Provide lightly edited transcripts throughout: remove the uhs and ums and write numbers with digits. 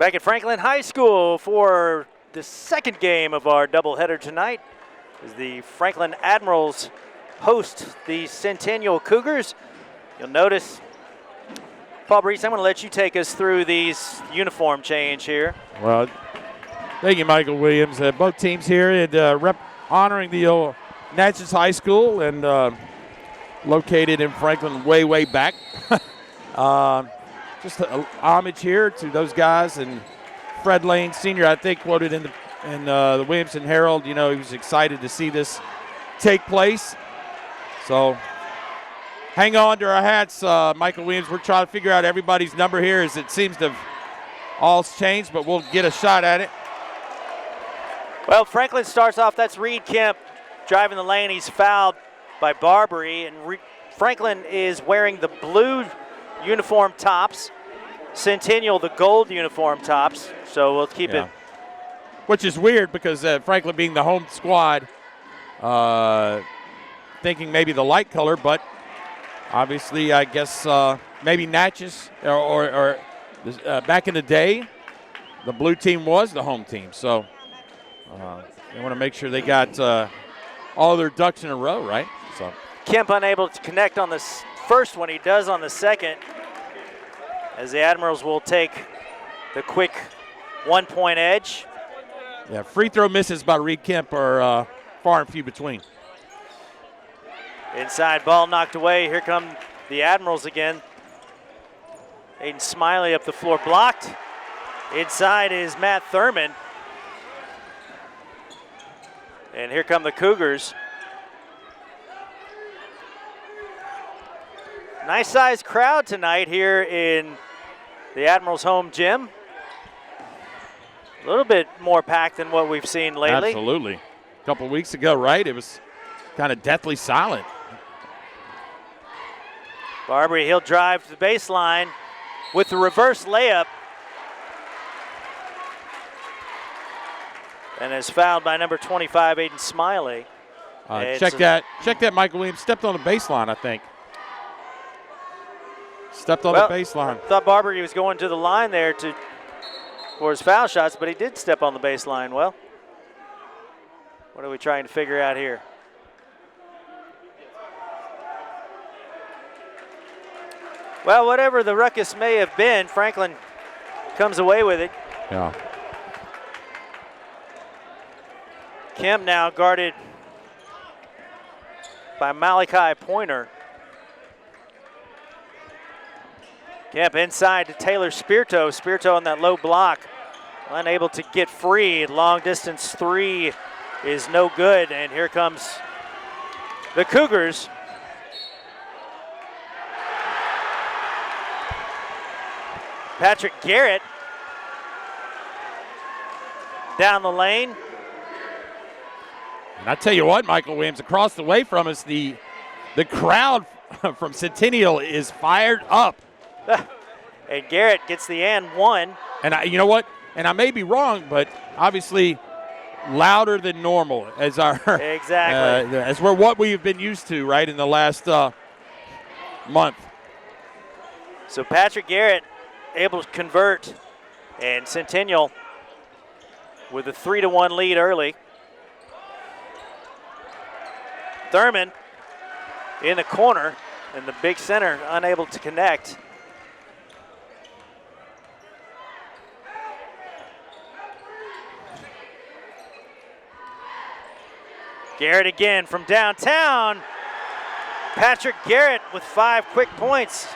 Back at Franklin High School for the second game of our doubleheader tonight as the Franklin Admirals host the Centennial Cougars. You'll notice, Paul Breece, I'm going to let you take us through these uniform change here. Well, thank you, Michael Williams. Both teams here at honoring the old Natchez High School and located in Franklin way back. Just a homage here to those guys, and Fred Lane Sr., I think, quoted in the Williamson Herald, he was excited to see this take place. So hang on to our hats, Michael Williams. We're trying to figure out everybody's number here as it seems to have all changed, but we'll get a shot at it. Well, Franklin starts off, that's Reed Kemp driving the lane. He's fouled by Barbary, and Franklin is wearing the blue uniform tops. Centennial, the gold uniform tops. So we'll keep it. Which is weird because Franklin being the home squad, thinking maybe the light color, but obviously I guess maybe Natchez or back in the day, the blue team was the home team. So they want to make sure they got all their ducks in a row, right? So Kemp unable to connect on the first one. He does on the second, as the Admirals will take the quick 1-point edge. Yeah, free throw misses by Reed Kemp are far and few between. Inside ball knocked away. Here come the Admirals again. Aiden Smiley up the floor, blocked. Inside is Matt Thurman. And here come the Cougars. Nice sized crowd tonight here in the Admirals' home gym. A little bit more packed than what we've seen lately. Absolutely. A couple weeks ago, right? It was kind of deathly silent. Barbary, he'll drive to the baseline with the reverse layup. And is fouled by number 25, Aiden Smiley. Check that, Michael Williams. Stepped on the baseline, I think. Stepped on the baseline. Thought Barbary was going to the line there for his foul shots, but he did step on the baseline. Well, what are we trying to figure out here? Well, whatever the ruckus may have been, Franklin comes away with it. Yeah. Kemp now guarded by Malachi Pointer. Kemp inside to Taylor Spirito. Spirito on that low block, unable to get free. Long distance three is no good, and here comes the Cougars. Patrick Garrett down the lane. And I tell you what, Michael Williams, across the way from us, the crowd from Centennial is fired up. And Garrett gets the and one. And you know what? And I may be wrong, but obviously louder than normal as our exactly as we're what we've been used to, right, in the last month. So Patrick Garrett able to convert, and Centennial with a 3-1 lead early. Thurman in the corner, and the big center unable to connect. Garrett again from downtown. Patrick Garrett with 5 quick points.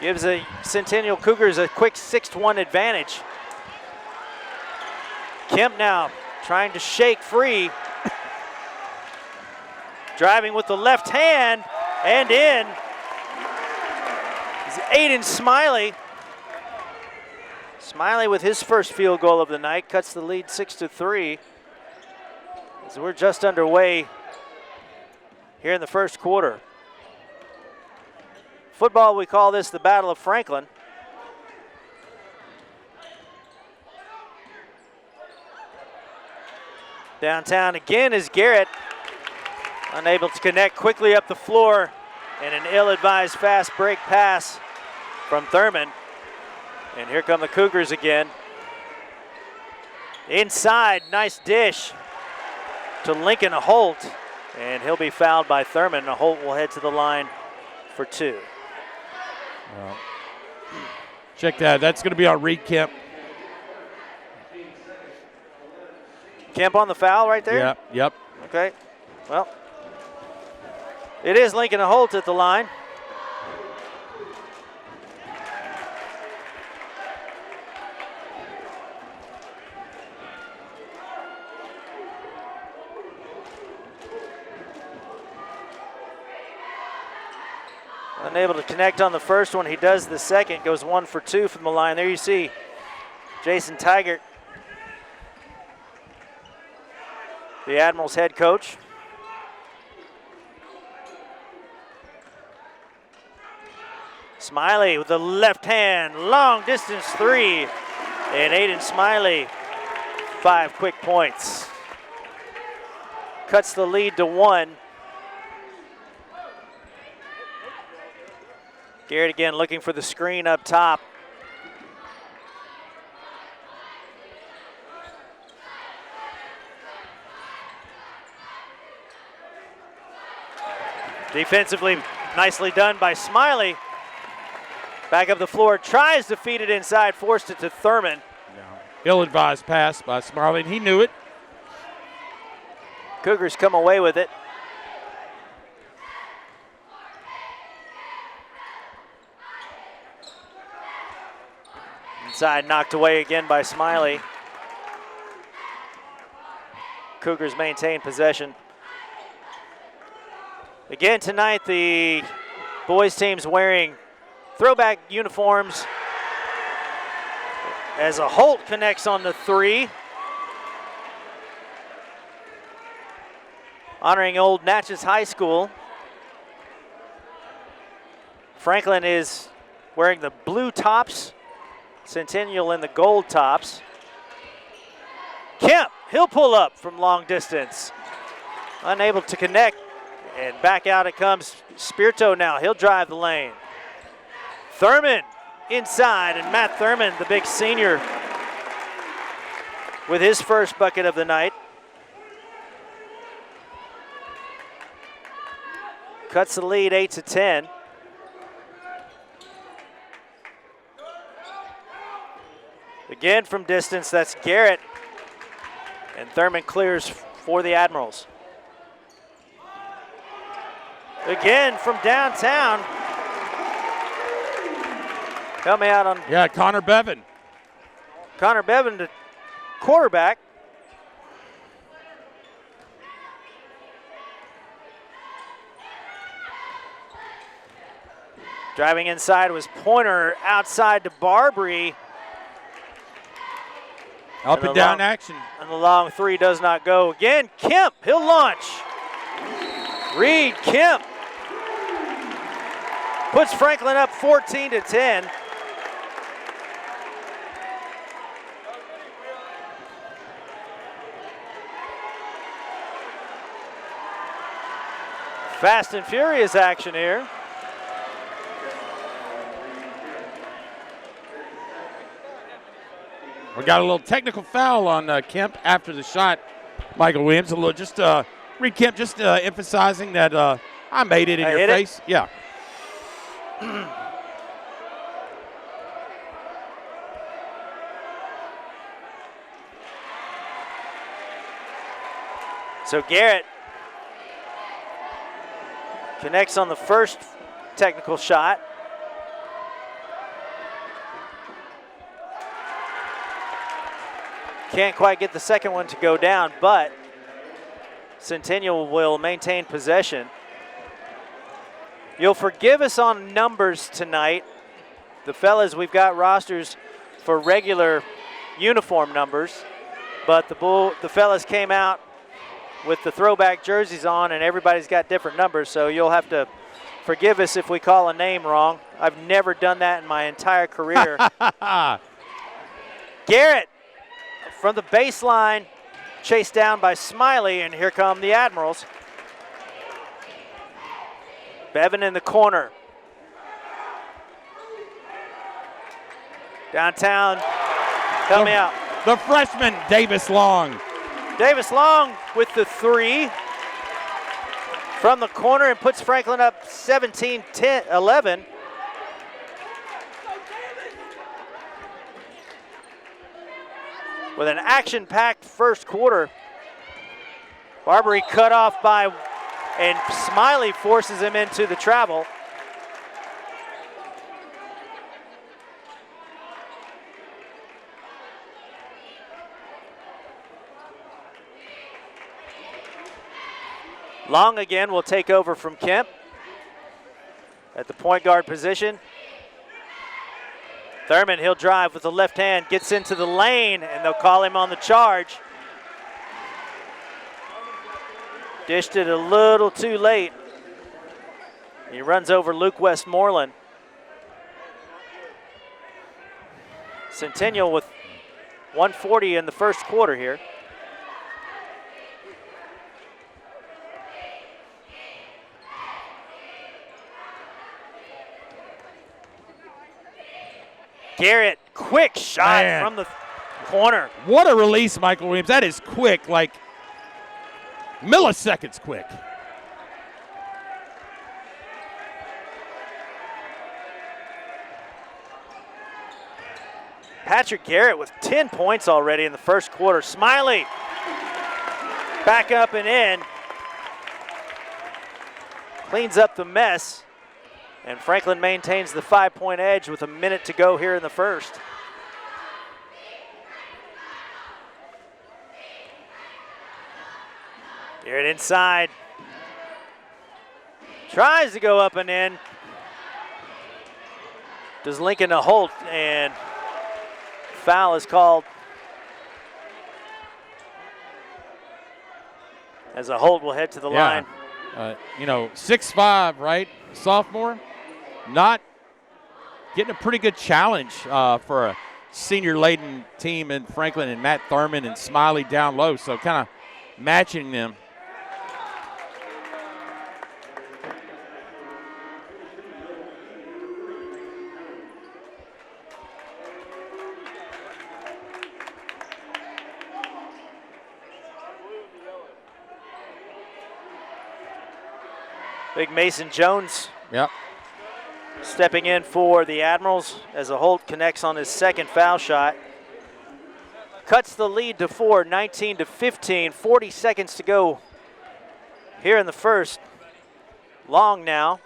Gives the Centennial Cougars a quick 6-1 advantage. Kemp now trying to shake free. Driving with the left hand and in. It's Aiden Smiley. Smiley with his first field goal of the night cuts the lead 6-3. So we're just underway here in the first quarter. Football, we call this the Battle of Franklin. Downtown again is Garrett. Unable to connect quickly up the floor, and an ill-advised fast break pass from Thurman. And here come the Cougars again. Inside, nice dish to Lincoln Holt. And he'll be fouled by Thurman. Holt will head to the line for 2. Well, check that. That's going to be on Reed Kemp. Kemp on the foul right there? Yep. Okay. Well, it is Lincoln Holt at the line. Unable to connect on the first one. He does the second. Goes 1 for 2 from the line. There you see Jason Tigert, the Admirals head coach. Smiley with the left hand, long distance 3. And Aiden Smiley, 5 quick points. Cuts the lead to 1. Garrett again looking for the screen up top. Defensively, nicely done by Smiley. Back up the floor, tries to feed it inside, forced it to Thurman. Ill-advised pass by Smiley, and he knew it. Cougars come away with it. Inside, knocked away again by Smiley. Cougars maintain possession. Again tonight, the boys team's wearing throwback uniforms as a Holt connects on the 3. Honoring old Natchez High School. Franklin is wearing the blue tops. Centennial in the gold tops. Kemp, he'll pull up from long distance. Unable to connect, and back out it comes Spirito now. He'll drive the lane. Thurman inside, and Matt Thurman, the big senior, with his first bucket of the night. Cuts the lead 8-10. Again from distance, that's Garrett. And Thurman clears for the Admirals. Again from downtown. Help me out on. Yeah, Connor Bevan. Connor Bevan, the quarterback. Driving inside was Pointer, outside to Barbary. Up and down action. And the long 3 does not go. Again, Kemp, he'll launch. Reed Kemp puts Franklin up 14-10. Fast and furious action here. We got a little technical foul on Kemp after the shot. Michael Williams, a little just Reed Kemp just emphasizing that I made it in your face. Yeah. So Garrett connects on the first technical shot. Can't quite get the second one to go down, but Centennial will maintain possession. You'll forgive us on numbers tonight. The fellas, we've got rosters for regular uniform numbers, but the fellas came out with the throwback jerseys on, and everybody's got different numbers, so you'll have to forgive us if we call a name wrong. I've never done that in my entire career. Garrett from the baseline, chased down by Smiley, and here come the Admirals. Bevan in the corner. Downtown, help me out. The freshman, Davis Long. Davis Long with the 3 from the corner and puts Franklin up 17-11. With an action-packed first quarter. Barbary cut off by, and Smiley forces him into the travel. Long again will take over from Kemp at the point guard position. Thurman, he'll drive with the left hand, gets into the lane, and they'll call him on the charge. Dished it a little too late. He runs over Luke Westmoreland. Centennial with 1:40 in the first quarter here. Garrett, quick shot from the corner. What a release, Michael Williams. That is quick, like milliseconds quick. Patrick Garrett with 10 points already in the first quarter. Smiley back up and in. Cleans up the mess. And Franklin maintains the 5-point edge with a minute to go here in the first. Garrett inside. Tries to go up and in. Does Lincoln a hold, and foul is called. As a hold will head to the line. 6'5", right? Sophomore. Not getting a pretty good challenge for a senior-laden team in Franklin, and Matt Thurman and Smiley down low, so kind of matching them. Big Mason Jones. Yep. Stepping in for the Admirals as a Holt connects on his second foul shot. Cuts the lead to 4, 19-15, 40 seconds to go here in the first. Long now.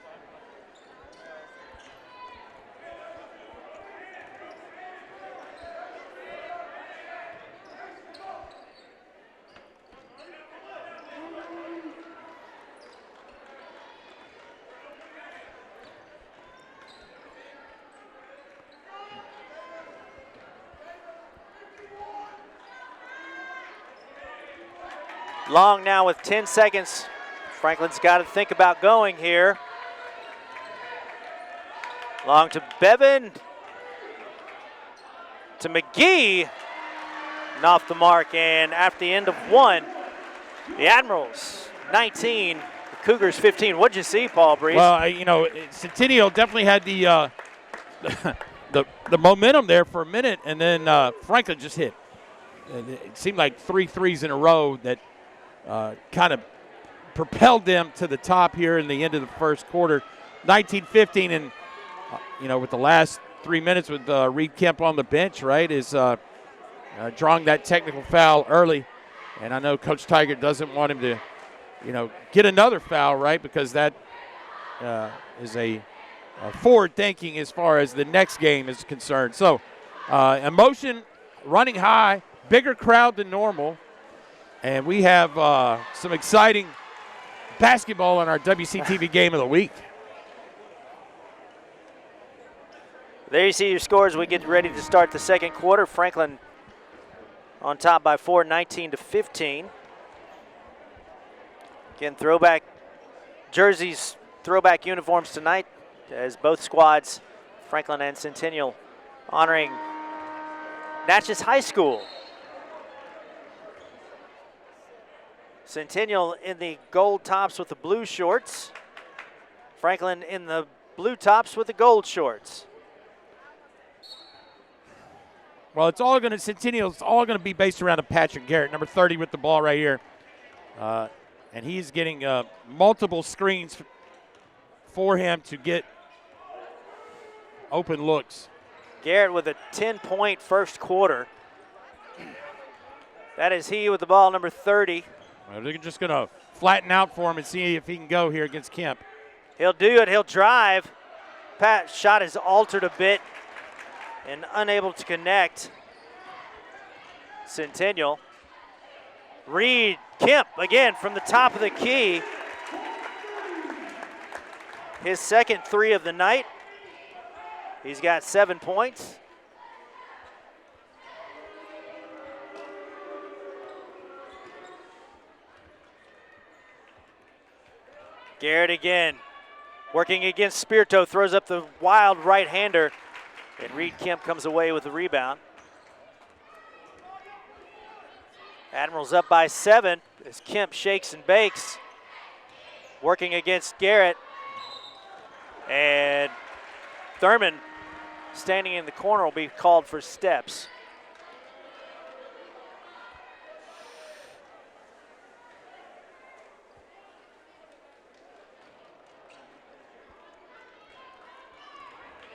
Long now with 10 seconds. Franklin's got to think about going here. Long to Bevan. To McGee. And off the mark, and after the end of 1, the Admirals 19, the Cougars 15. What'd you see, Paul Breece? Well, Centennial definitely had the the momentum there for a minute, and then Franklin just hit. And it seemed like 3 threes in a row that kind of propelled them to the top here in the end of the first quarter. 19-15, and with the last 3 minutes with Reed Kemp on the bench, right, is drawing that technical foul early. And I know Coach Tiger doesn't want him to, get another foul, right, because that is a forward thinking as far as the next game is concerned. So emotion running high, bigger crowd than normal. And we have some exciting basketball on our WCTV Game of the Week. There you see your scores. We get ready to start the second quarter. Franklin on top by 4, 19-15. Again, throwback jerseys, throwback uniforms tonight as both squads, Franklin and Centennial, honoring Natchez High School. Centennial in the gold tops with the blue shorts. Franklin in the blue tops with the gold shorts. Well, Centennial's all going to be based around a Patrick Garrett, number 30 with the ball right here. And he's getting multiple screens for him to get open looks. Garrett with a 10-point first quarter. That is he with the ball, number 30. Well, they're just going to flatten out for him and see if he can go here against Kemp. He'll do it. He'll drive. Pat's shot is altered a bit and unable to connect. Centennial. Reed Kemp again from the top of the key. His second three of the night. He's got 7 points. Garrett again, working against Spirito, throws up the wild right-hander, and Reed Kemp comes away with the rebound. Admirals up by 7 as Kemp shakes and bakes, working against Garrett. And Thurman, standing in the corner, will be called for steps.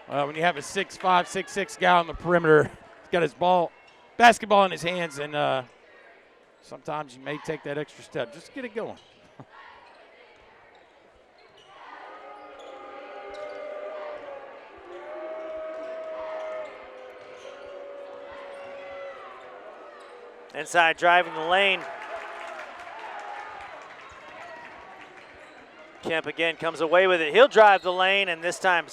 When you have a 6'5", 6'6" guy on the perimeter, he's got his basketball in his hands, and sometimes you may take that extra step. Just get it going. Inside driving the lane. Kemp again comes away with it. He'll drive the lane, and this time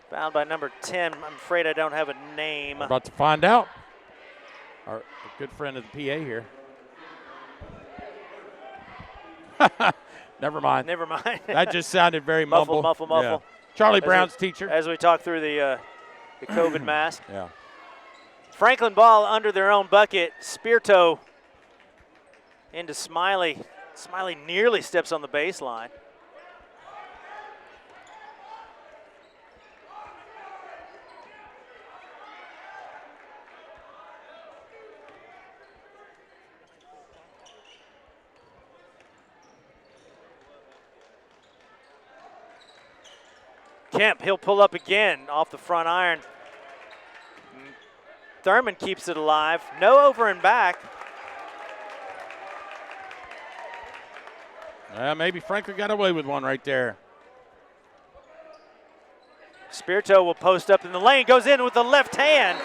fouled by number 10. I'm afraid I don't have a name. We're about to find out. Our good friend of the PA here. Never mind. Never mind. That just sounded very mumble. Muffle. Yeah. Charlie Brown's teacher. As we talk through the COVID mask. Yeah. Franklin ball under their own bucket. Spirito into Smiley. Smiley nearly steps on the baseline. Kemp, he'll pull up again off the front iron. Thurman keeps it alive. No over and back. Maybe Franklin got away with one right there. Spirito will post up in the lane, goes in with the left hand.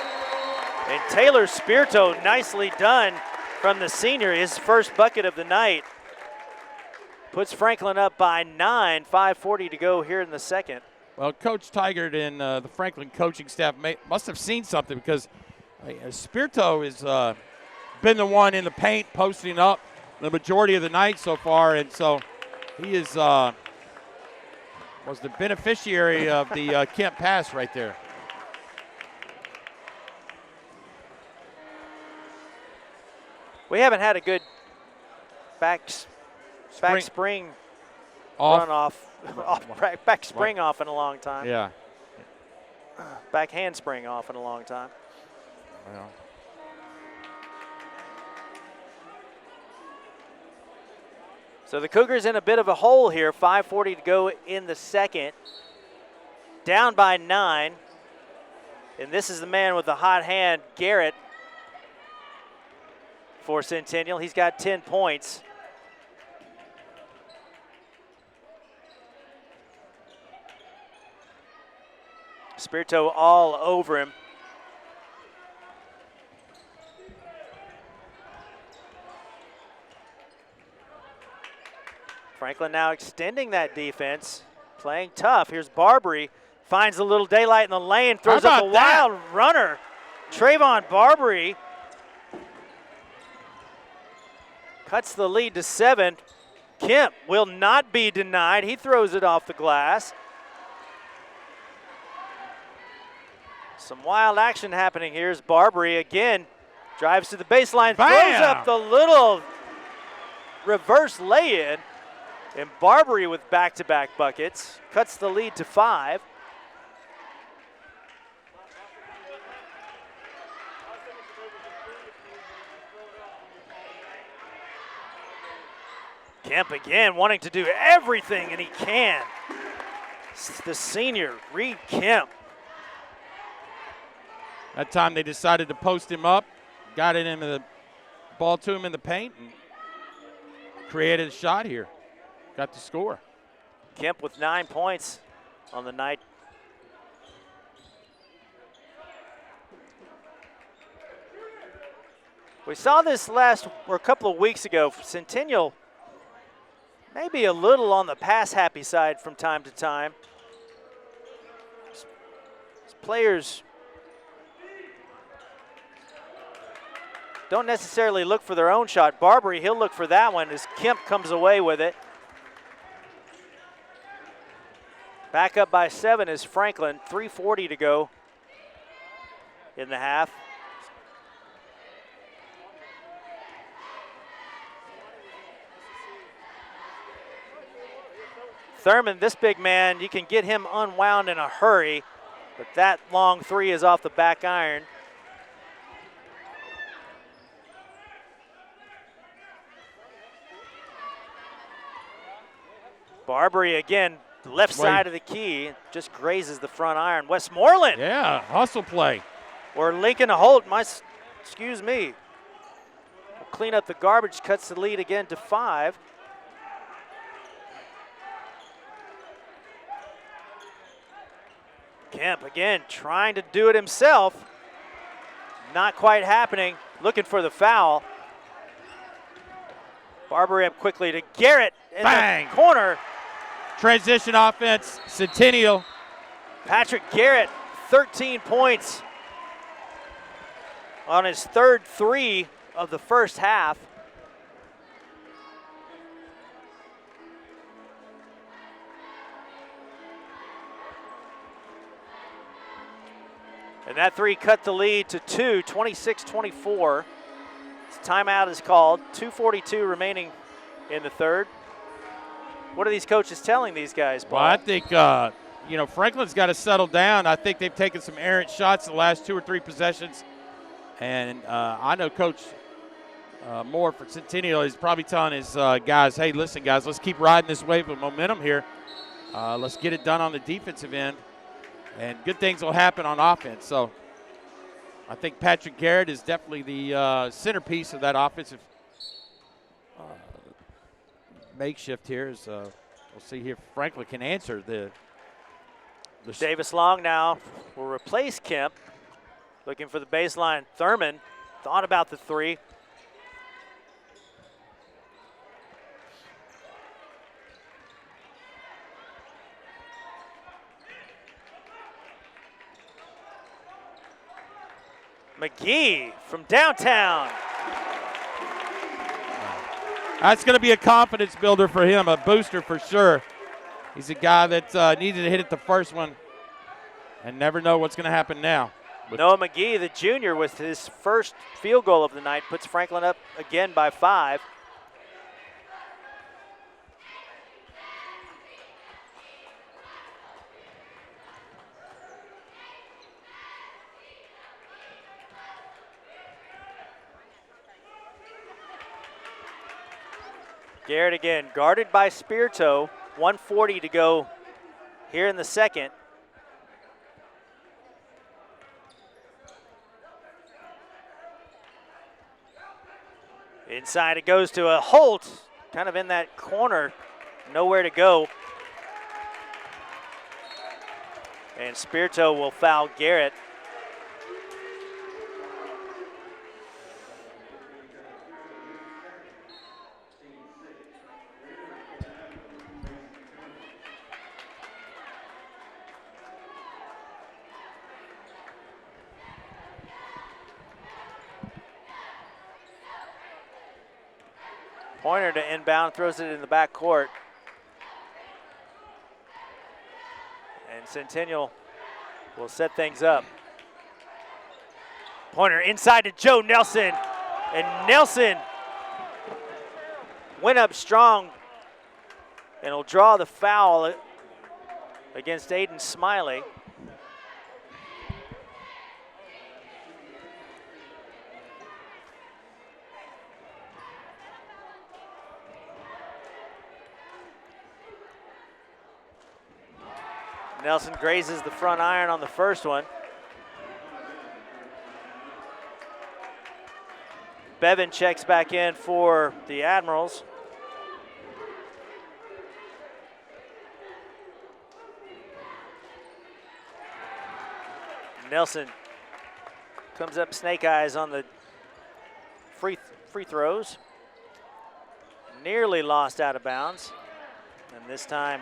And Taylor Spirito, nicely done from the senior, his first bucket of the night. Puts Franklin up by 9, 5:40 to go here in the second. Well, Coach Tigert and the Franklin coaching staff must have seen something, because Spirito has been the one in the paint posting up the majority of the night so far, and so he is was the beneficiary of the Kemp pass right there. We haven't had a good back spring run off back spring off in a long time. Yeah. Back handspring off in a long time. Well. So the Cougars in a bit of a hole here. 5:40 to go in the second. Down by 9. And this is the man with the hot hand, Garrett, for Centennial. He's got 10 points. Spirito all over him. Franklin now extending that defense, playing tough. Here's Barbary, finds a little daylight in the lane, throws up a wild runner. Trayvon Barbary cuts the lead to 7. Kemp will not be denied. He throws it off the glass. Some wild action happening here as Barbary again drives to the baseline, throws up the little reverse lay-in. And Barbary with back-to-back buckets cuts the lead to 5. Kemp again wanting to do everything, and he can. The senior, Reed Kemp. That time they decided to post him up, got it into the ball to him in the paint, and created a shot here. Got the score. Kemp with 9 points on the night. We saw this a couple of weeks ago. Centennial maybe a little on the pass-happy side from time to time. Players don't necessarily look for their own shot. Barbary, he'll look for that one as Kemp comes away with it. Back up by 7 is Franklin. 3:40 to go in the half. Thurman, this big man, you can get him unwound in a hurry, but that long three is off the back iron. Barbary again, left side of the key, just grazes the front iron. Westmoreland. Yeah, hustle play. Or Lincoln Holt, excuse me. Will clean up the garbage, cuts the lead again to 5. Kemp again trying to do it himself. Not quite happening, looking for the foul. Barbary up quickly to Garrett in Bang. the corner. Transition offense, Centennial. Patrick Garrett, 13 points on his third 3 of the first half. And that 3 cut the lead to 2, 26-24. Timeout is called, 2:42 remaining in the third. What are these coaches telling these guys, Paul? Well, I think, Franklin's got to settle down. I think they've taken some errant shots in the last 2 or 3 possessions. And I know Coach Moore for Centennial is probably telling his guys, hey, listen, guys, let's keep riding this wave of momentum here. Let's get it done on the defensive end. And good things will happen on offense. So I think Patrick Garrett is definitely the centerpiece of that offensive makeshift here. We'll see here if Franklin can answer the Davis Long now will replace Kemp. Looking for the baseline. Thurman thought about the 3. McGee from downtown. That's going to be a confidence builder for him, a booster for sure. He's a guy that needed to hit it the first one and never know what's going to happen now. Noah McGee, the junior, with his first field goal of the night, puts Franklin up again by 5. Garrett again, guarded by Spirito. 1:40 to go here in the second. Inside it goes to a Holt, kind of in that corner, nowhere to go. And Spirito will foul Garrett. Pointer to inbound, throws it in the back court. And Centennial will set things up. Pointer inside to Joe Nelson. And Nelson went up strong and will draw the foul against Aiden Smiley. Nelson grazes the front iron on the first one. Bevan checks back in for the Admirals. Nelson comes up snake eyes on the free throws. Nearly lost out of bounds. And this time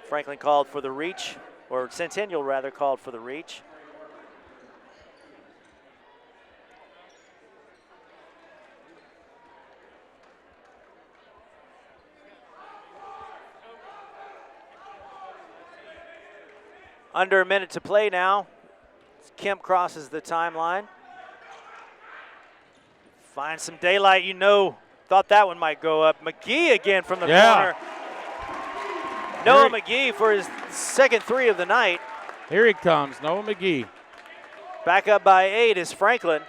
Franklin called for the reach, or Centennial rather called for the reach. Under a minute to play now. Kemp crosses the timeline. Finds some daylight, thought that one might go up. McGee again from the corner. Noah McGee for his second three of the night. Here he comes, Noah McGee. Back up by 8 is Franklin.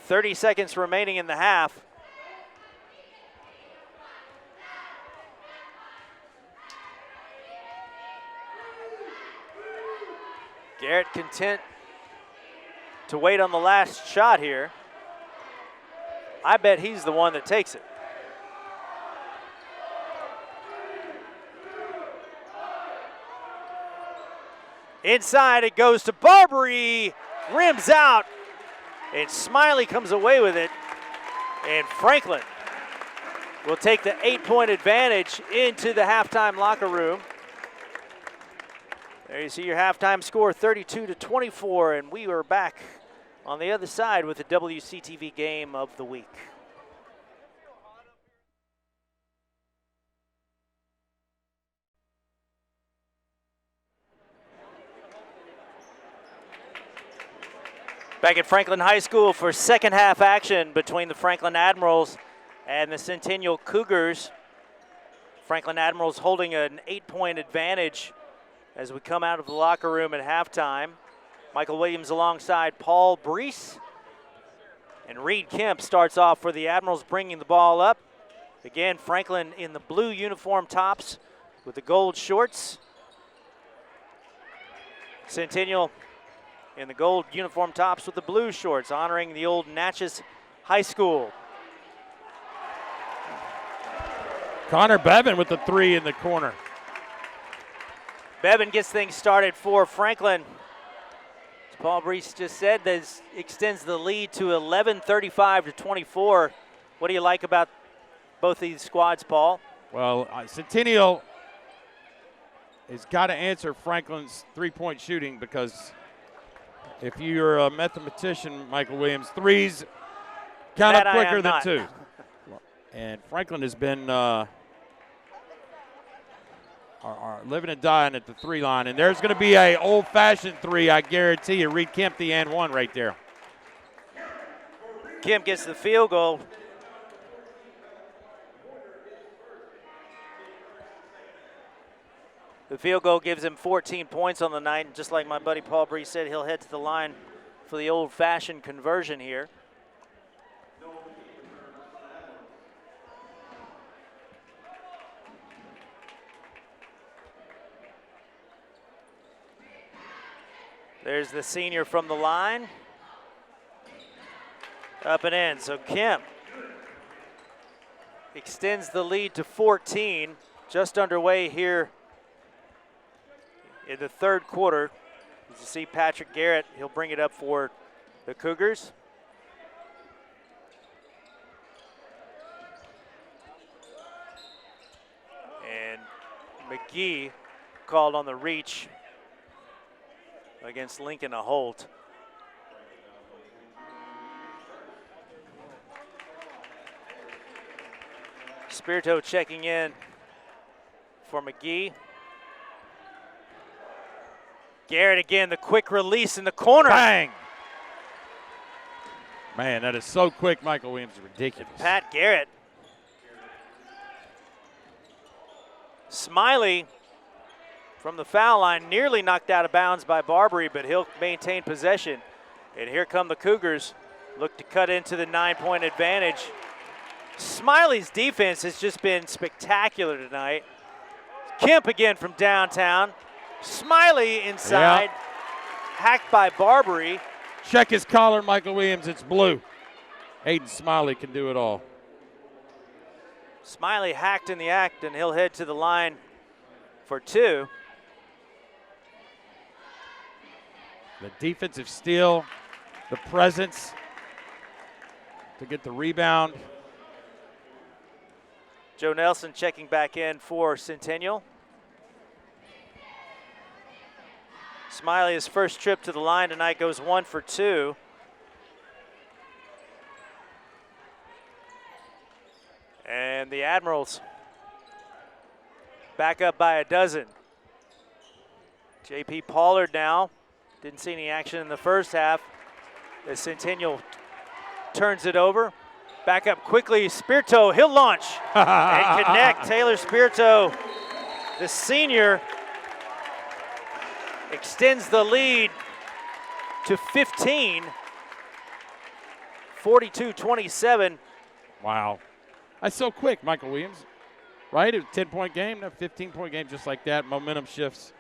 .30 seconds remaining in the half. Garrett content to wait on the last shot here. I bet he's the one that takes it. Inside it goes to Barbary, rims out, and Smiley comes away with it. And Franklin will take the 8-point advantage into the halftime locker room. There you see your halftime score, 32-24, and we are back on the other side with the WCTV game of the week. Back at Franklin High School for second half action between the Franklin Admirals and the Centennial Cougars. Franklin Admirals holding an 8-point advantage as we come out of the locker room at halftime. Michael Williams alongside Paul Breece. And Reed Kemp starts off for the Admirals, bringing the ball up. Again, Franklin in the blue uniform tops with the gold shorts. Centennial in the gold uniform tops with the blue shorts, honoring the old Natchez High School. Connor Bevan with the 3 in the corner. Bevan gets things started for Franklin. As Paul Breece just said, this extends the lead to 11, 35-24. What do you like about both these squads, Paul? Well, Centennial has got to answer Franklin's three-point shooting, because if you're a mathematician, Michael Williams, threes count up quicker than 2. And Franklin has been are living and dying at the 3 line. And there's going to be a old-fashioned 3, I guarantee you. Reed Kemp, the and 1 right there. Kemp gets the field goal. The field goal gives him 14 points on the night. And just like my buddy Paul Breece said, he'll head to the line for the old-fashioned conversion here. There's the senior from the line. Up and in. So Kemp extends the lead to 14. Just underway here in the third quarter. As you see Patrick Garrett, he'll bring it up for the Cougars. And McGee called on the reach against Lincoln Holt. Spirito checking in for McGee. Garrett again, the quick release in the corner. Bang! Man, that is so quick, Michael Williams, ridiculous. Pat Garrett. Smiley from the foul line, nearly knocked out of bounds by Barbary, but he'll maintain possession. And here come the Cougars. Look to cut into the 9-point advantage. Smiley's defense has just been spectacular tonight. Kemp again from downtown. Smiley inside. Yeah. Hacked by Barbary. Check his collar, Michael Williams. It's blue. Hayden Smiley can do it all. Smiley hacked in the act, and he'll head to the line for 2. The defensive steal, the presence to get the rebound. Joe Nelson checking back in for Centennial. Smiley, his first trip to the line tonight, goes 1 for 2. And the Admirals back up by a dozen. J.P. Pollard now. Didn't see any action in the first half as Centennial turns it over. Back up quickly, Spirito, he'll launch and connect. Taylor Spirito, the senior, extends the lead to 15, 42-27. Wow. That's so quick, Michael Williams, right? A 10-point game, a 15-point game, just like that. Momentum shifts.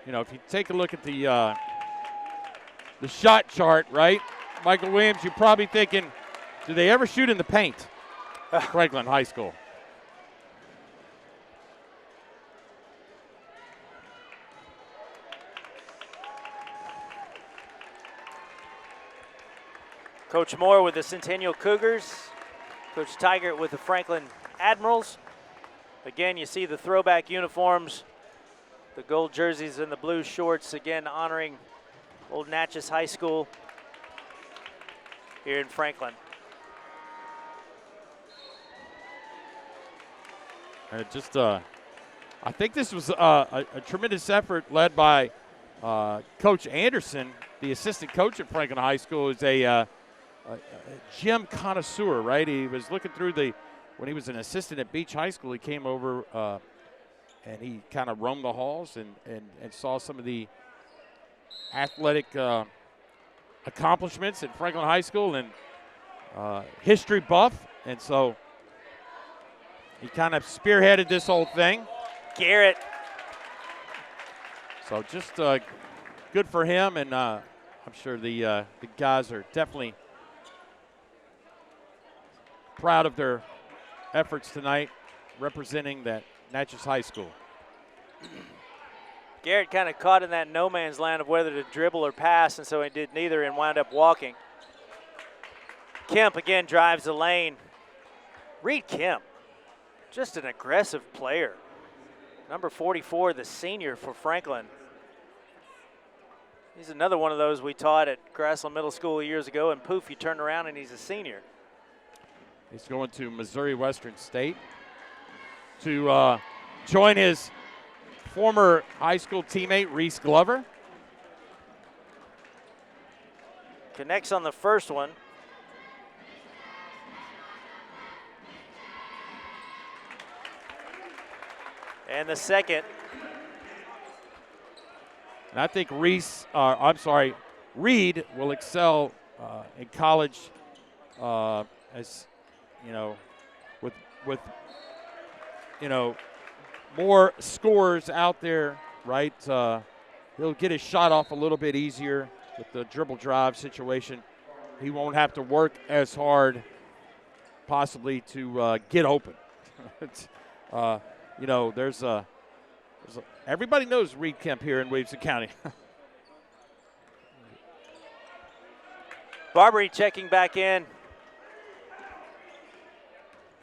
If you take a look at the shot chart, right, Michael Williams, you're probably thinking, do they ever shoot in the paint? Franklin High School. Coach Moore with the Centennial Cougars. Coach Tigert with the Franklin Admirals. Again, you see the throwback uniforms, the gold jerseys and the blue shorts, again honoring old Natchez High School here in Franklin. I think this was a tremendous effort led by Coach Anderson, the assistant coach at Franklin High School, is a gym connoisseur, right? He was looking through when he was an assistant at Beach High School, he came over and he kind of roamed the halls and saw some of the athletic accomplishments at Franklin High School and history buff. And so he kind of spearheaded this whole thing. Garrett. So just good for him, and I'm sure the guys are definitely proud of their efforts tonight representing that Natchez High School. Garrett kind of caught in that no man's land of whether to dribble or pass, and so he did neither and wound up walking. Kemp again drives the lane. Reed Kemp, just an aggressive player. Number 44, the senior for Franklin. He's another one of those we taught at Grassland Middle School years ago, and poof, you turn around and he's a senior. He's going to Missouri Western State to join his former high school teammate, Reese Glover. Connects on the first one. And the second. And I think Reed will excel in college as, with more scores out there, right? He'll get his shot off a little bit easier with the dribble drive situation. He won't have to work as hard possibly to get open. Everybody knows Reed Kemp here in Williamson County. Barbary checking back in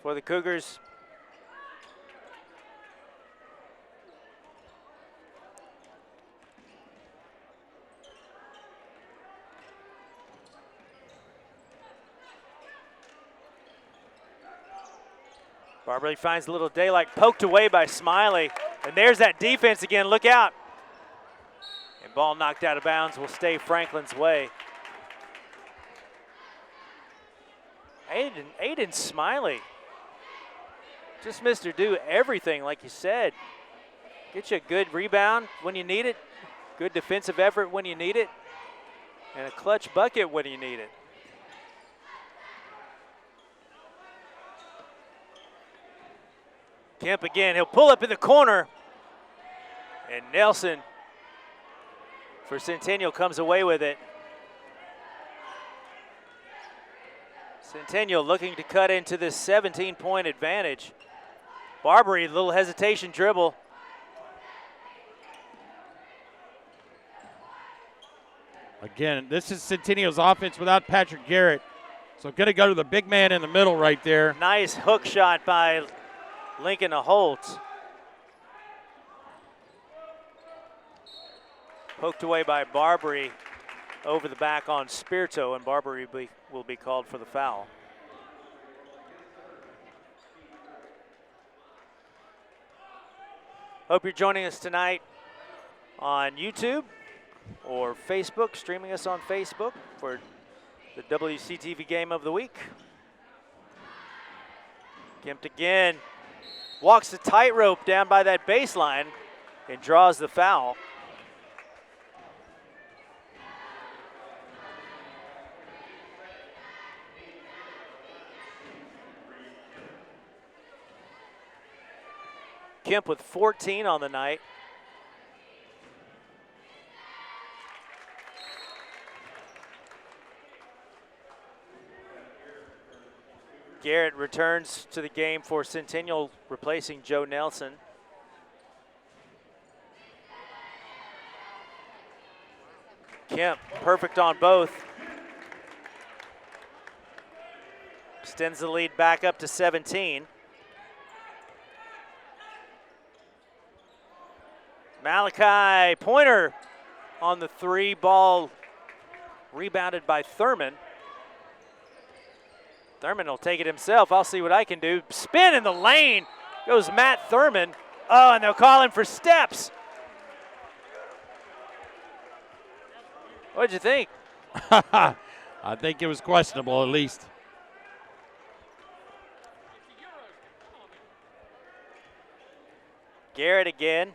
for the Cougars. Barbary finds a little daylight, poked away by Smiley. And there's that defense again, look out. And ball knocked out of bounds will stay Franklin's way. Aiden Smiley. Just Mr. Do everything, like you said. Get you a good rebound when you need it, good defensive effort when you need it, and a clutch bucket when you need it. Kemp again, he'll pull up in the corner, and Nelson for Centennial comes away with it. Centennial looking to cut into this 17-point advantage. Barbary, a little hesitation dribble. Again, this is Centennial's offense without Patrick Garrett. So going to go to the big man in the middle right there. Nice hook shot by Lincoln Holt. Poked away by Barbary over the back on Spirito, and Barbary will be called for the foul. Hope you're joining us tonight on YouTube or Facebook, streaming us on Facebook for the WCTV Game of the Week. Kemp again, walks the tightrope down by that baseline and draws the foul. Kemp with 14 on the night. Garrett returns to the game for Centennial, replacing Joe Nelson. Kemp, perfect on both. Extends the lead back up to 17. Malachi Pointer on the three, ball rebounded by Thurman. Thurman will take it himself. I'll see what I can do. Spin in the lane goes Matt Thurman. Oh, and they'll call him for steps. What'd you think? I think it was questionable at least. Garrett again.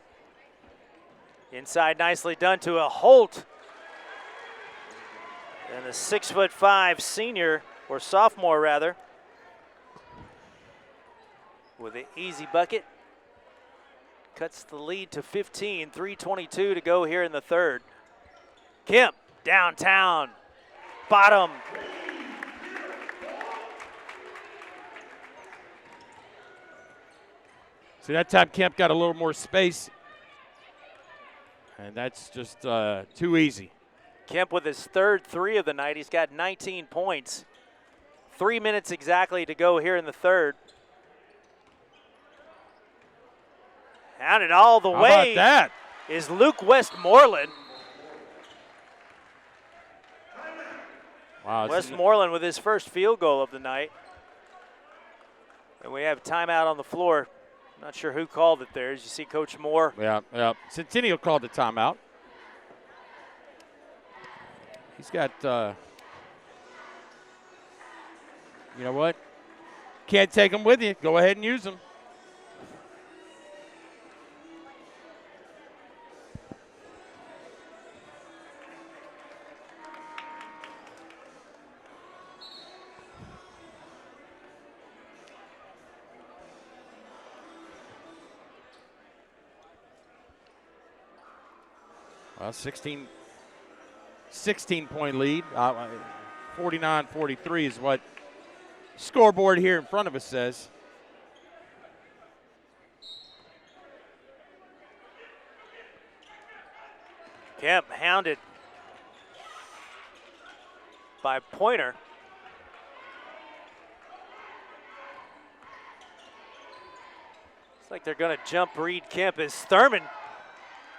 Inside, nicely done to a Holt. And the 6'5" senior, or sophomore rather, with an easy bucket. Cuts the lead to 15, 3:22 to go here in the third. Kemp, downtown, bottom. See, that time Kemp got a little more space. And that's just too easy. Kemp with his third three of the night. He's got 19 points. 3 minutes exactly to go here in the third. Hounded all the way. How about that? Is Luke Westmoreland. Wow, Westmoreland with his first field goal of the night. And we have timeout on the floor. Not sure who called it there. As you see Coach Moore. Yeah. Centennial called the timeout. He's got, you know what? Can't take them with you. Go ahead and use them. Well, 16-point lead. 49-43 is what scoreboard here in front of us says. Kemp hounded by Pointer. It's like they're going to jump Reed Kemp as Thurman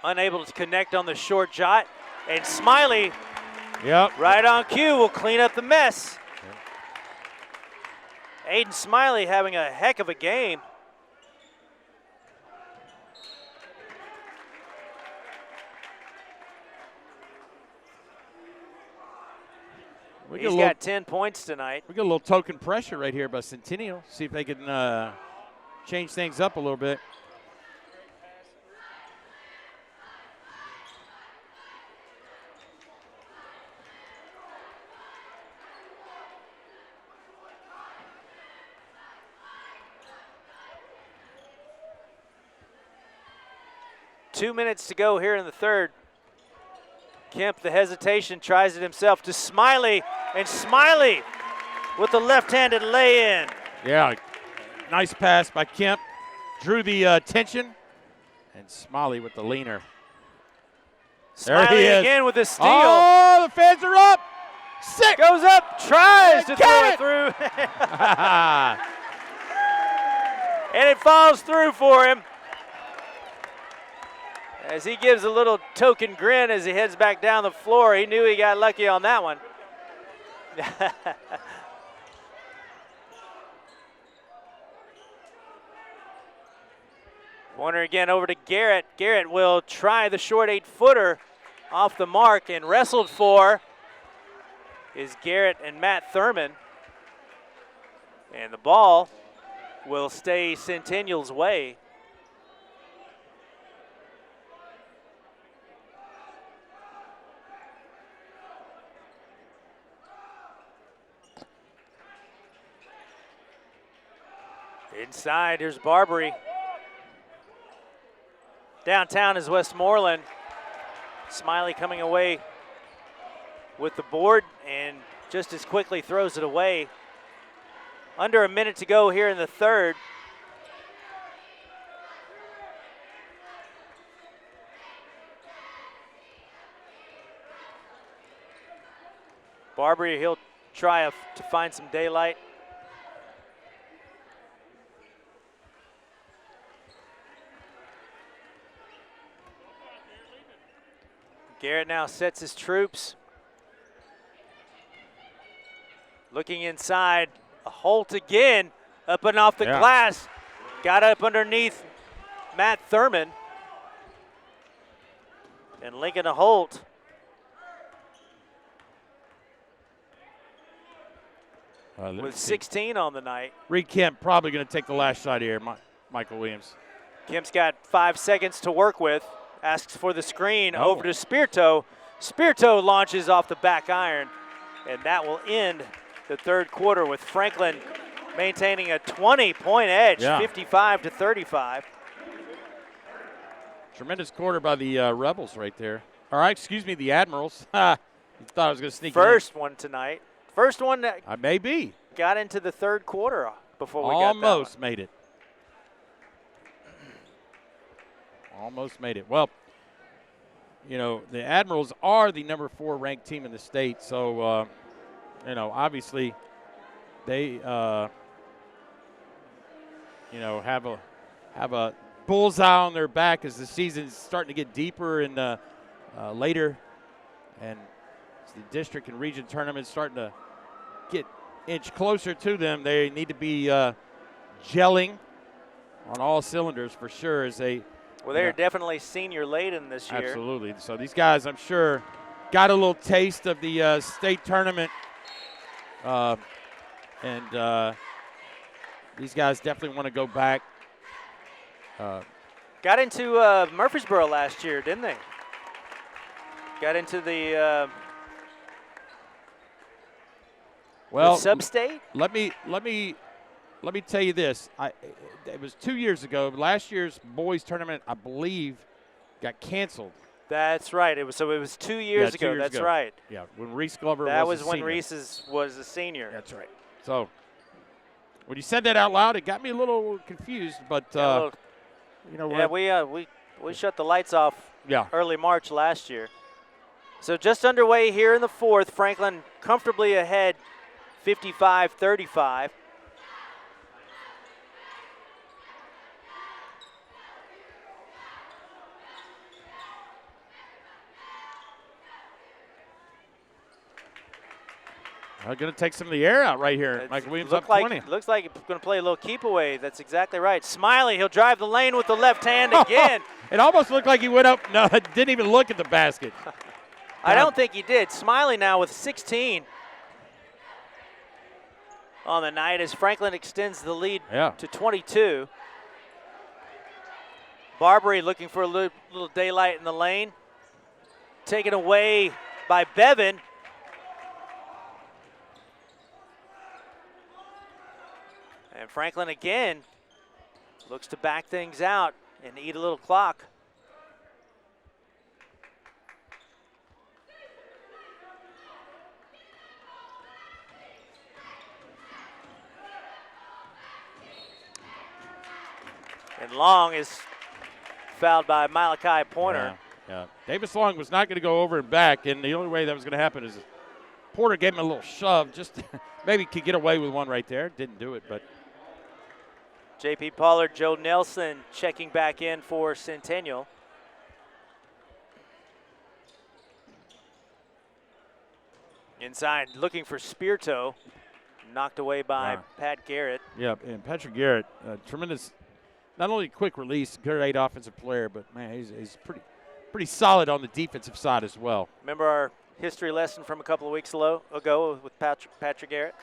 unable to connect on the short shot. And Smiley, right on cue, will clean up the mess. Aiden Smiley having a heck of a game. He's got 10 points tonight. We got a little token pressure right here by Centennial. See if they can change things up a little bit. 2 minutes to go here in the third. Kemp, the hesitation, tries it himself to Smiley, and Smiley with the left-handed lay-in. Yeah, nice pass by Kemp. Drew the tension, and Smiley with the leaner. Smiley there he is. again with a steal. Oh, the fans are up. 6. Goes up, tries to throw it through. And it falls through for him. As he gives a little token grin as he heads back down the floor. He knew he got lucky on that one. Corner again over to Garrett. Garrett will try the short 8-footer off the mark, and wrestled for is Garrett and Matt Thurman. And the ball will stay Centennial's way. Inside, here's Barbary. Downtown is Westmoreland. Smiley coming away with the board and just as quickly throws it away. Under a minute to go here in the third. Barbary, he'll try to find some daylight. Garrett now sets his troops. Looking inside, a Holt again, up and off the glass. Got up underneath Matt Thurman. And Lincoln to Holt. With 16 on the night. Reed Kemp probably going to take the last shot here, Michael Williams. Kemp's got 5 seconds to work with. Asks for the screen over to Spirito. Spirito launches off the back iron, and that will end the third quarter with Franklin maintaining a 20-point edge, 55-35. Tremendous quarter by the Rebels right there. All right, excuse me, the Admirals. You thought I was going to sneak First one tonight. First one that maybe got into the third quarter before we got that one. Almost made it. Almost made it. Well, you know, the Admirals are the number 4 ranked team in the state. So, you know, obviously they, you know, have a bullseye on their back as the season's starting to get deeper and later. And the district and region tournaments starting to inch closer to them. They need to be gelling on all cylinders for sure as they – well, they're definitely senior laden this year. Absolutely. So these guys, I'm sure, got a little taste of the state tournament. And these guys definitely want to go back. Got into Murfreesboro last year, didn't they? Got into the sub-state? Let me tell you this. It was 2 years ago. Last year's boys tournament, I believe, got canceled. That's right. It was 2 years ago. 2 years That's ago. right. Yeah, when Reese Glover that was a when senior. Reese was a senior. That's right. So when you said that out loud, it got me a little confused. But you know what? Yeah, we shut the lights off. Yeah. Early March last year. So just underway here in the fourth. Franklin comfortably ahead, 55-35. I'm going to take some of the air out right here. Michael Williams up 20. Looks like it's going to play a little keep away. That's exactly right. Smiley, he'll drive the lane with the left hand again. It almost looked like he went up. No, didn't even look at the basket. I don't think he did. Smiley now with 16 on the night as Franklin extends the lead to 22. Barbary looking for a little daylight in the lane. Taken away by Bevan. And Franklin again looks to back things out and eat a little clock. And Long is fouled by Malachi Pointer. Yeah. Davis Long was not going to go over and back, and the only way that was going to happen is Porter gave him a little shove, just maybe could get away with one right there. Didn't do it, but. J.P. Pollard, Joe Nelson checking back in for Centennial. Inside, looking for Spirito, knocked away by Pat Garrett. Yeah, and Patrick Garrett, tremendous, not only quick release, great offensive player, but man, he's pretty solid on the defensive side as well. Remember our history lesson from a couple of weeks ago with Patrick Garrett?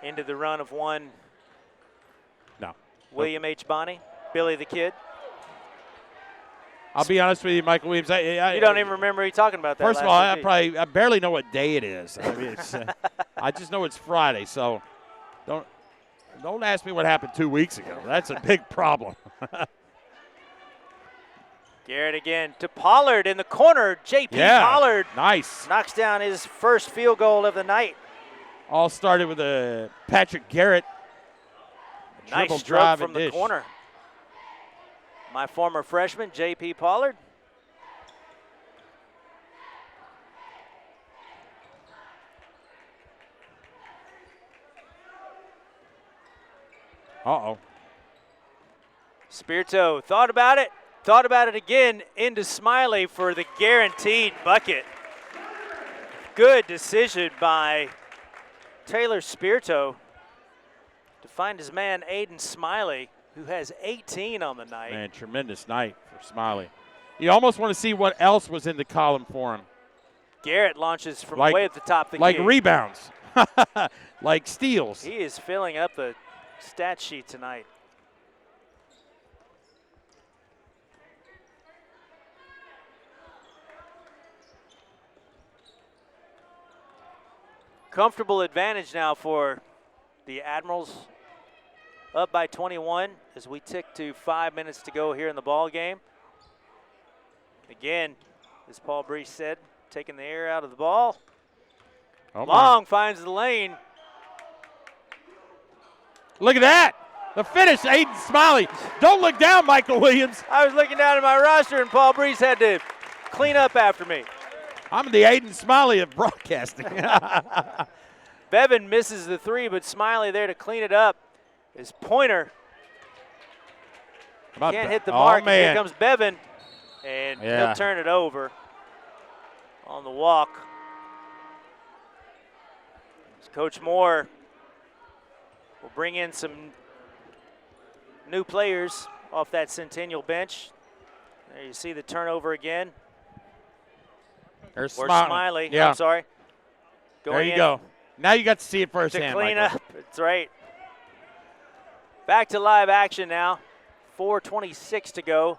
Into the run of one. No. William H. Bonney, Billy the Kid. I'll be honest with you, Michael Williams. You don't even remember you talking about that. First of all, I barely know what day it is. I mean, I just know it's Friday, so don't ask me what happened 2 weeks ago. That's a big problem. Garrett again to Pollard in the corner. J.P. Pollard nice. Knocks down his first field goal of the night. All started with a Patrick Garrett. Nice stroke from the corner. My former freshman, J.P. Pollard. Uh-oh. Spirito thought about it again, into Smiley for the guaranteed bucket. Good decision by Taylor Spirito to find his man Aiden Smiley, who has 18 on the night. Man, tremendous night for Smiley. You almost want to see what else was in the column for him. Garrett launches from way at the top of the like key. Rebounds, like steals. He is filling up the stat sheet tonight. Comfortable advantage now for the Admirals, up by 21 as we tick to 5 minutes to go here in the ball game. Again, as Paul Breece said, taking the air out of the ball. Long finds the lane. Look at that. The finish, Aiden Smiley. Don't look down, Michael Williams. I was looking down at my roster, and Paul Breece had to clean up after me. I'm the Aiden Smiley of broadcasting. Bevan misses the three, but Smiley there to clean it up. His Pointer can't hit the mark. Man. Here comes Bevan, and he'll turn it over on the walk. Coach Moore will bring in some new players off that Centennial bench. There you see the turnover again. There's Smiley. Yeah. I'm sorry. There you go. Now you got to see it firsthand. To clean Michael. up. That's right. Back to live action now. 4:26 to go.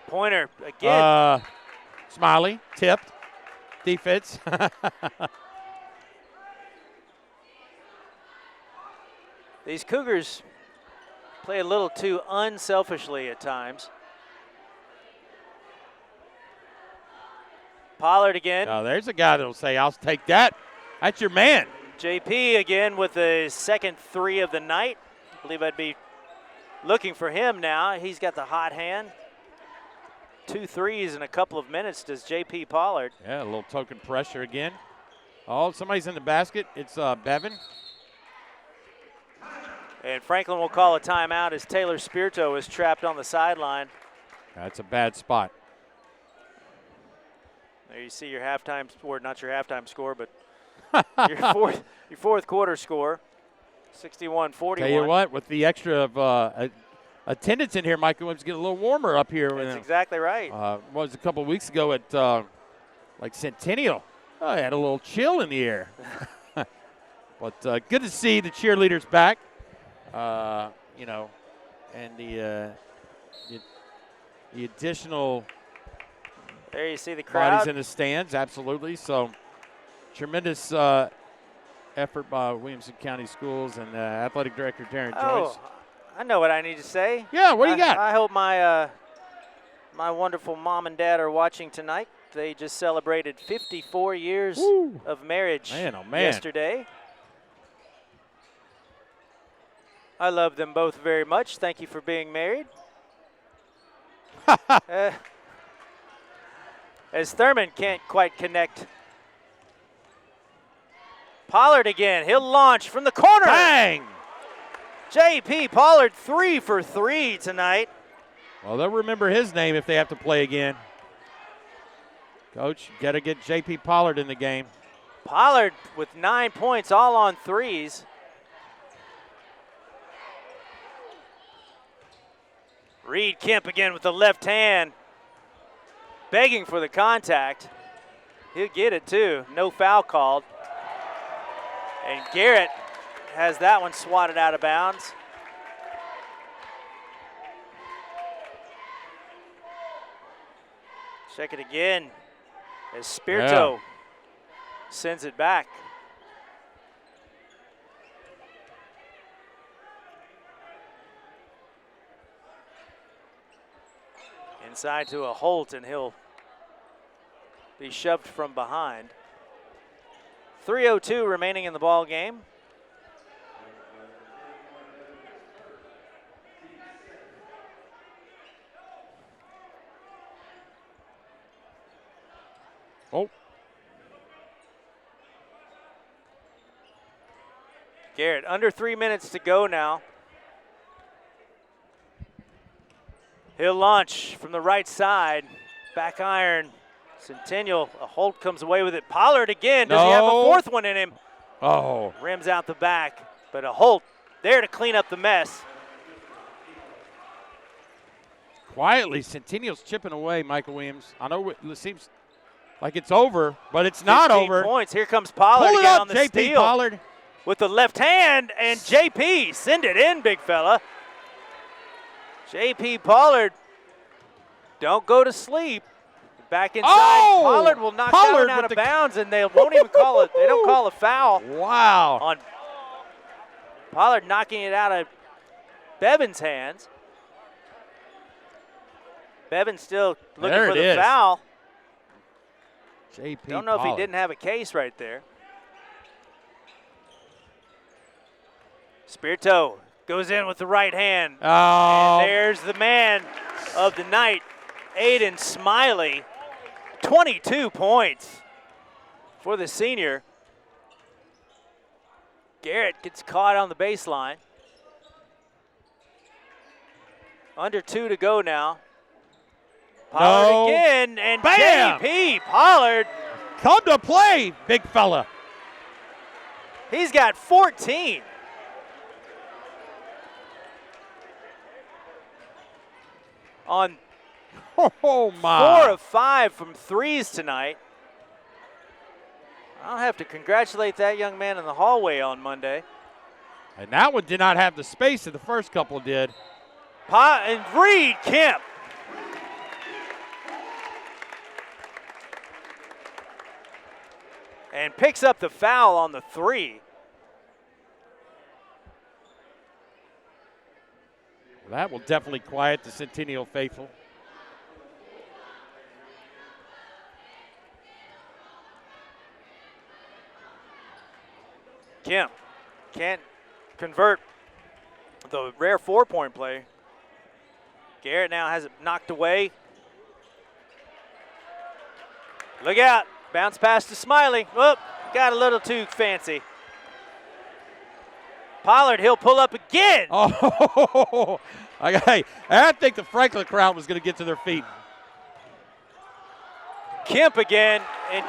Pointer again. Smiley tipped. Defense. These Cougars play a little too unselfishly at times. Pollard again. Oh, there's a guy that'll say, I'll take that. That's your man. JP again with the second three of the night. I believe I'd be looking for him now. He's got the hot hand. 2 threes in a couple of minutes does JP Pollard. Yeah, a little token pressure again. Oh, somebody's in the basket. It's Bevan. And Franklin will call a timeout as Taylor Spirito is trapped on the sideline. That's a bad spot. There you see your halftime, or not your halftime score, but your fourth quarter score, 61-41. Tell you what, with the extra of attendance in here, Michael Williams get a little warmer up here. That's exactly right. Was a couple of weeks ago at like Centennial. I had a little chill in the air. But good to see the cheerleaders back. You know, and the additional. There you see the crowd. Bodies in the stands, absolutely. So tremendous effort by Williamson County Schools and Athletic Director Darren Joyce. I know what I need to say. Yeah, what do you got? I hope my my wonderful mom and dad are watching tonight. They just celebrated 54 years of marriage yesterday. I love them both very much. Thank you for being married. As Thurman can't quite connect. Pollard again. He'll launch from the corner. Bang! J.P. Pollard 3 for 3 tonight. Well, they'll remember his name if they have to play again. Coach, got to get J.P. Pollard in the game. Pollard with 9 points, all on threes. Reed Kemp again with the left hand, begging for the contact. He'll get it too. No foul called. And Garrett has that one swatted out of bounds. Check it again as Spirito sends it back. Inside to a Holt, and he'll be shoved from behind. 3:02 remaining in the ball game. Oh. Garrett, under 3 minutes to go now. He'll launch from the right side. Back iron. Centennial, a Holt comes away with it. Pollard again. Does he have a fourth one in him? Oh. Rims out the back. But a Holt there to clean up the mess. Quietly, Centennial's chipping away, Michael Williams. I know it seems like it's over, but it's not over. Points. Here comes Pollard Pull it again up, on the JP steal. Pollard. With the left hand, and JP, send it in, big fella. JP Pollard, don't go to sleep. Back inside, Oh! Pollard will knock that one out of bounds, and they won't even call it. They don't call a foul. Wow. On Pollard knocking it out of Bevan's hands. Bevan still looking for the foul. JP Don't know Pollard. if he didn't have a case right there. Spirito goes in with the right hand. Oh. And there's the man of the night, Aiden Smiley. 22 points for the senior. Garrett gets caught on the baseline. Under 2 to go now. Pollard again, and Bam! JP Pollard. Come to play, big fella. He's got 14. On Oh, my. 4 of 5 from threes tonight. I'll have to congratulate that young man in the hallway on Monday. And that one did not have the space that the first couple did. And Reed Kemp. And picks up the foul on the 3. That will definitely quiet the Centennial faithful. Kemp can't convert the rare 4-point play. Garrett now has it knocked away. Look out. Bounce pass to Smiley. Whoop, got a little too fancy. Pollard, he'll pull up again. Oh, I think the Franklin crowd was going to get to their feet. Kemp again, and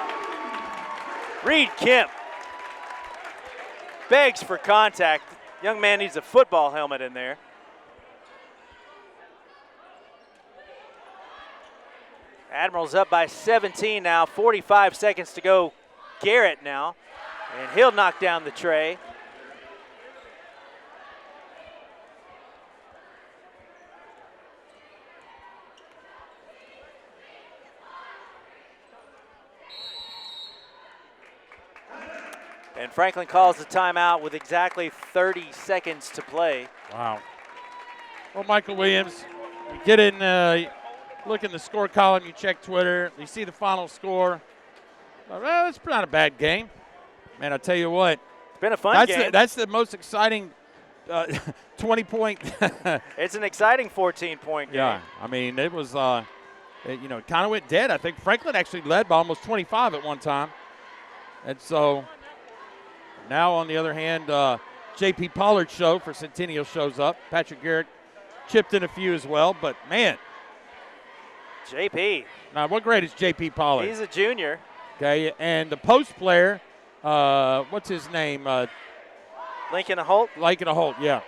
Reed Kemp begs for contact. Young man needs a football helmet in there. Admirals up by 17 now, 45 seconds to go. Garrett now, and he'll knock down the tray. And Franklin calls the timeout with exactly 30 seconds to play. Wow. Well, Michael Williams, you get in, look in the score column, you check Twitter, you see the final score. Well, it's not a bad game. Man, I'll tell you what. It's been a fun game. That's the most exciting 20-point. It's an exciting 14-point game. Yeah, I mean, it was, it kind of went dead. I think Franklin actually led by almost 25 at one time. And so now, on the other hand, J.P. Pollard's show for Centennial shows up. Patrick Garrett chipped in a few as well, but man. J.P. Now, what grade is J.P. Pollard? He's a junior. Okay, and the post player, what's his name? Lincoln Holt. Lincoln Holt, yeah.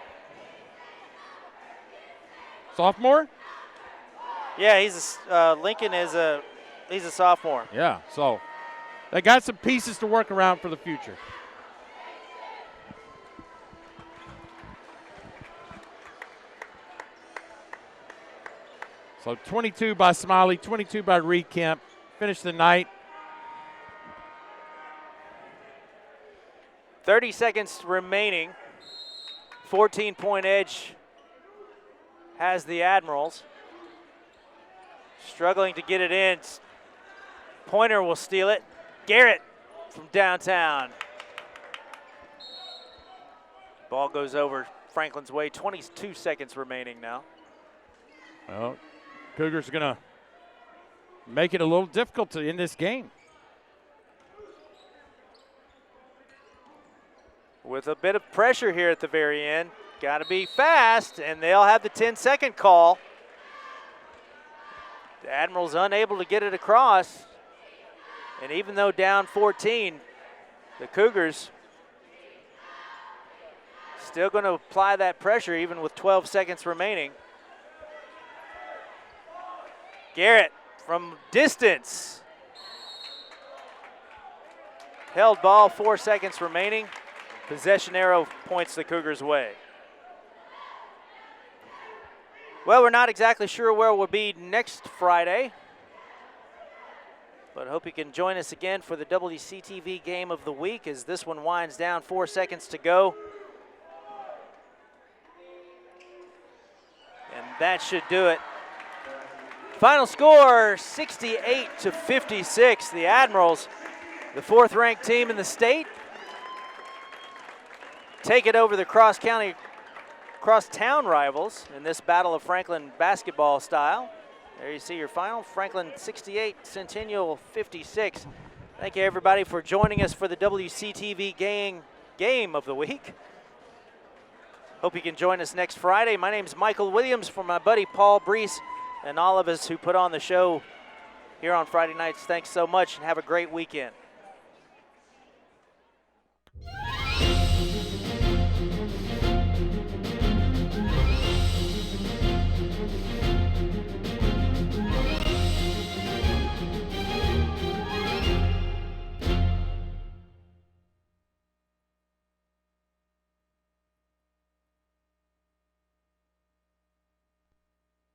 Sophomore? Yeah, Lincoln is he's a sophomore. Yeah, so they got some pieces to work around for the future. So 22 by Smiley, 22 by Reed Kemp. Finish the night. 30 seconds remaining. 14-point edge has the Admirals. Struggling to get it in. Pointer will steal it. Garrett from downtown. Ball goes over Franklin's way. 22 seconds remaining now. Well, Cougars are going to make it a little difficult to end this game. With a bit of pressure here at the very end. Got to be fast, and they'll have the 10-second call. The Admirals unable to get it across. And even though down 14, the Cougars still going to apply that pressure even with 12 seconds remaining. Garrett from distance. Held ball, 4 seconds remaining. Possession arrow points the Cougars' way. Well, we're not exactly sure where we'll be next Friday, but hope you can join us again for the WCTV game of the week as this one winds down. 4 seconds to go. And that should do it. Final score, 68-56. The Admirals, the 4th-ranked team in the state, take it over the crosstown rivals in this Battle of Franklin basketball style. There you see your final, Franklin 68, Centennial 56. Thank you everybody for joining us for the WCTV game of the week. Hope you can join us next Friday. My name's Michael Williams, for my buddy Paul Breece and all of us who put on the show here on Friday nights. Thanks so much and have a great weekend.